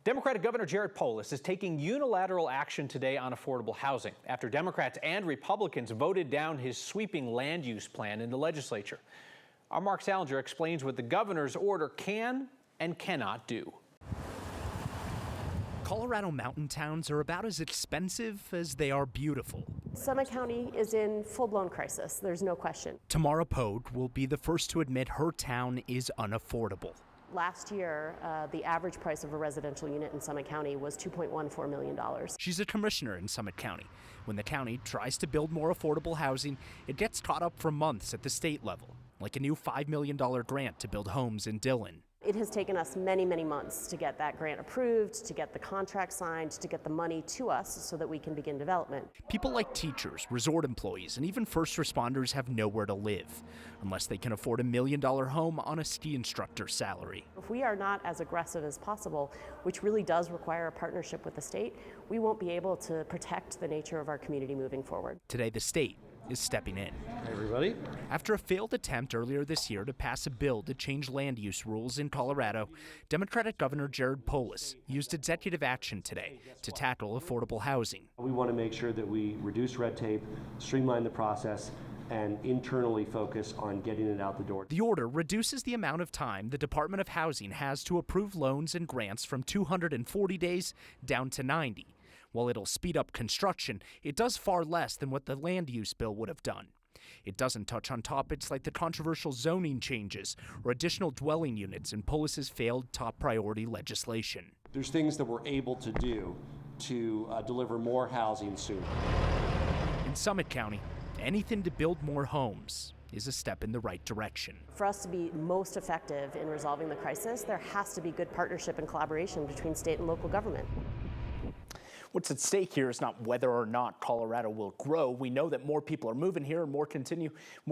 Democratic Governor Jared Polis is taking unilateral action today on affordable housing after Democrats and Republicans voted down his sweeping land use plan in the legislature. Our Mark Salinger explains what the governor's order can and cannot do. Colorado mountain towns are about as expensive as they are beautiful. Summit County is in full-blown crisis, there's no question. Tamara Pode will be the first to admit her town is unaffordable. Last year, the average price of a residential unit in Summit County was $2.14 million. She's a commissioner in Summit County. When the county tries to build more affordable housing, it gets caught up for months at the state level, like a new $5 million grant to build homes in Dillon. It has taken us many, many months to get that grant approved, to get the contract signed, to get the money to us so that we can begin development. People like teachers, resort employees, and even first responders have nowhere to live unless they can afford a $1 million home on a ski instructor salary. If we are not as aggressive as possible, which really does require a partnership with the state, we won't be able to protect the nature of our community moving forward. Today, the state is stepping in. Hey everybody. After a failed attempt earlier this year to pass a bill to change land use rules in Colorado, Democratic Governor Jared Polis used executive action today to tackle affordable housing. We want to make sure that we reduce red tape, streamline the process, and internally focus on getting it out the door. The order reduces the amount of time the Department of Housing has to approve loans and grants from 240 days down to 90. While it'll speed up construction, it does far less than what the land use bill would have done. It doesn't touch on topics like the controversial zoning changes or additional dwelling units in Polis's failed top priority legislation. There's things that we're able to do to deliver more housing sooner. In Summit County, anything to build more homes is a step in the right direction. For us to be most effective in resolving the crisis, there has to be good partnership and collaboration between state and local government. What's at stake here is not whether or not Colorado will grow. We know that more people are moving here and more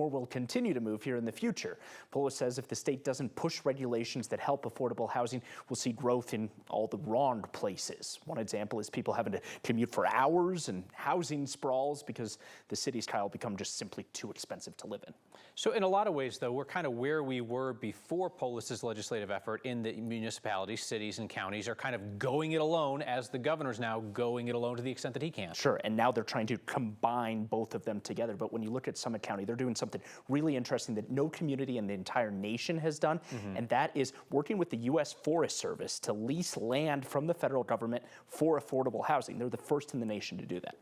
will continue to move here in the future. Polis says if the state doesn't push regulations that help affordable housing, we'll see growth in all the wrong places. One example is people having to commute for hours and housing sprawls because the cities, Kyle, become just simply too expensive to live in. So in a lot of ways, though, we're kind of where we were before Polis's legislative effort in the municipalities, cities, and counties are kind of going it alone as the governor's now going it alone to the extent that he can. Sure, and now they're trying to combine both of them together. But when you look at Summit County, they're doing something really interesting that no community in the entire nation has done, and that is working with the U.S. Forest Service to lease land from the federal government for affordable housing. They're the first in the nation to do that.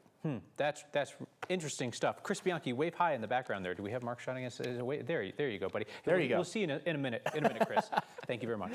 That's interesting stuff. Chris Bianchi, wave high in the background there. Do we have Mark shouting us? There you go, buddy. There you go. We'll see you in a minute, Chris. Thank you very much.